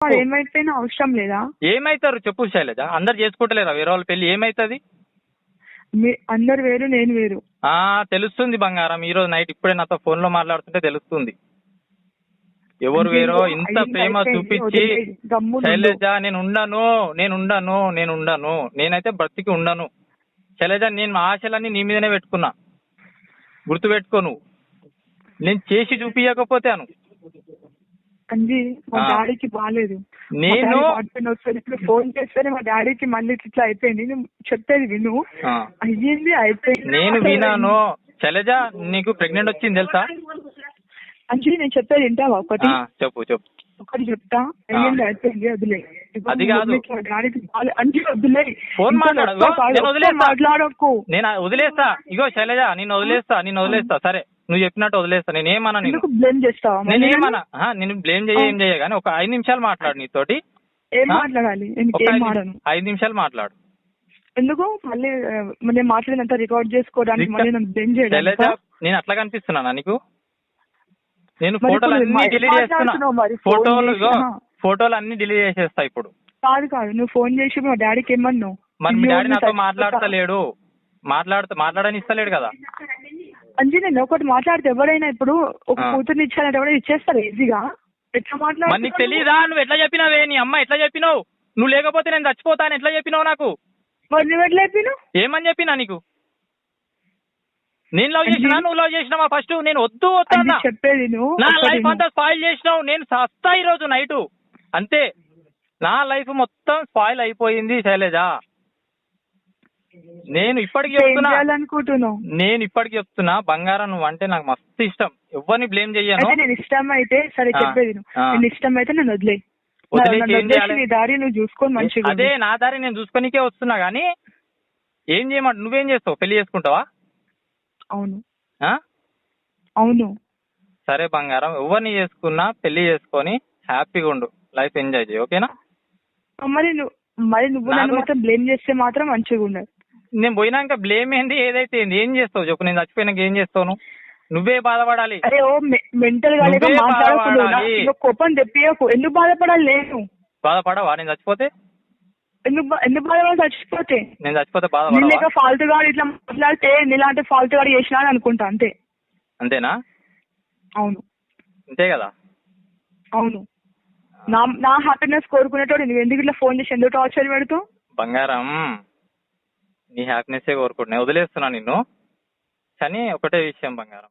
మరి ఏమైపోయినా అవసరం లేదా? ఏమైతారు చెప్పు శైలజ, అందరు చేసుకుంటలేరా వేరే వాళ్ళ పెళ్లి? ఏమైతుంది? అందరు వేరు, నేను వేరు. తెలుస్తుంది బంగారం. ఈ రోజు నైట్ ఇప్పుడే నాతో ఫోన్ లో మాట్లాడుతుంటే తెలుస్తుంది ఎవరు వేరో. ఇంత ప్రేమ చూపించి శైలజ నేను ఉండను, నేనైతే బ్రతికి ఉండను శైలజ. నేను మా ఆశలన్నీ నీ మీదనే పెట్టుకున్నా, గుర్తు పెట్టుకో. నువ్వు నేను చేసి చూపించకపోతే అను అంజీ, మా డాడీకి బాగాలేదు. నేను ఇప్పుడు ఫోన్ చేస్తేనే మా డాడీకి మళ్ళీ ఇట్లా అయిపోయింది. నేను చెప్పేది విను. అయ్యింది అయిపోయింది. నేను వినాను శైలజ. నీకు ప్రెగ్నెంట్ వచ్చింది తెలుసా? అంజీ నేను చెప్పేది వింటావా? ఒకటి చెప్పు. ఒకటి చెప్తా. అయ్యింది అయిపోయింది, వదిలే. అది కాదు, డాడీకి అంజీ వదిలే. ఫోన్ మాట్లాడకు. నేను వదిలేస్తా. ఇగో శైలజ, నేను వదిలేస్తా. సరే నువ్వు చెప్పినట్టు వదిలేస్తా. నేనేమన్నా బ్లేమ్ చేస్తావా? నేనేమన్నా నేను బ్లేమ్ ఏం చేయ కానీ ఒక 5 నిమిషాలు మాట్లాడు నీతోటి. ఏం మాట్లాడాలి? 5 నిమిషాలు మాట్లాడు. ఎందుకు మళ్ళీ నేను మాట్లాడినంత రికార్డ్ చేసుకోవడానికి మళ్ళీ నన్ను బ్లేమ్ చేయడం? నేను అట్లా కనిపిస్తున్నానా నీకు? నేను ఫోటోలు అన్ని డిలీట్ చేస్తున్నా. ఫోటోలు అన్ని డిలీట్ చేసేస్తా ఇప్పుడు. కాదు, నువ్వు ఫోన్ చేసి మా డాడీకి ఏమన్నావు? మరి మీ డాడీ నాతో మాట్లాడతలేడు, మాట్లాడని ఇస్తలేడు కదా. అంజీ నేను ఒకటి మాట్లాడితే ఎవరైనా ఇప్పుడు ఒక కూతుర్ని ఇచ్చానంటే ఎవరైనా ఇచ్చేస్తారు ఈజీగా. ఎట్లా మాట్లాడు? నీకు తెలీదా? నువ్వు ఎట్లా చెప్పినావే? నీ అమ్మ ఎట్లా చెప్పినావు? నువ్వు లేకపోతే నేను చచ్చిపోతాను ఎట్లా చెప్పినావు నాకు? మరి నువ్వు ఎట్లా చెప్పినావు? ఏమని చెప్పినా నీకు? నేను లవ్ చేసినా, నువ్వు లవ్ చేసినావా? ఫస్ట్ నేను వద్దు చెప్పేది నా లైఫ్ అంతా స్పాయిల్ చేసినావు. నేను సస్తా ఈ రోజు నైట్ అంతే. నా లైఫ్ మొత్తం స్పాయిల్ అయిపోయింది శైలజ. నేను ఇప్పటికి చెప్తున్నా బంగారం, నువ్వు అంటే నాకు మస్తు ఇష్టం. ఎవరిని బ్లేమ్ చెయ్యను. నేను ఇష్టం అయితే సరే చెప్పేది, నేను ఇష్టం అయితే నేను వదిలేయి. నీ దారి నువ్వు చూసుకొని మంచిగా. అదే నా దారి నేను చూసుకొనికే వస్తున్నా గానీ ఏం చేయమంట? నువ్వేం చేస్తావు? పెళ్లి చేసుకుంటావా? అవును. సరే బంగారం, ఎవరిని చేసుకున్నా పెళ్లి చేసుకొని హ్యాపీగా ఉండు, లైఫ్ ఎంజాయ్ చేయి. ఓకేనా? మరి నువ్వు నన్ను మాత్రం బ్లేమ్ చేస్తే మాత్రం మంచిగా ఉండదు. నేను పోయినాక బ్లేమ్ ఏంది? ఏదైతే ఏంది? ఏం చేస్తావు చెప్పు? నేను చచ్చిపోయినాక ఏం చేస్తావు? నువ్వే బాధపడాలి. అరే ఓ మెంటల్ గా కోపం తెప్పియకు. ఎందుకు బాధపడాలి? లేదు బాధపడవా నేను చచ్చిపోతే? ఎందుకు బాధపడాలి? చచ్చిపోతే నేను చచ్చిపోతే బాధపడవా? ఫాల్తు గాడు ఇట్లా మాట్లాడితే నీలాంటి ఫాల్తు గాడు చేసినా అని అనుకుంటా. అంతేనా? అవును అంతే కదా. అవును. నా హ్యాపీనెస్ కోరుకునేటోడు నువ్వు ఎందుకు ఇట్లా ఫోన్ చేసి ఎందుకు టార్చర్ పెడుతూ? బంగారం, నీ హ్యాపీనెస్ కోరుకుంటున్నా, వదిలేస్తున్నా నిన్ను. కానీ ఒకటే విషయం బంగారం,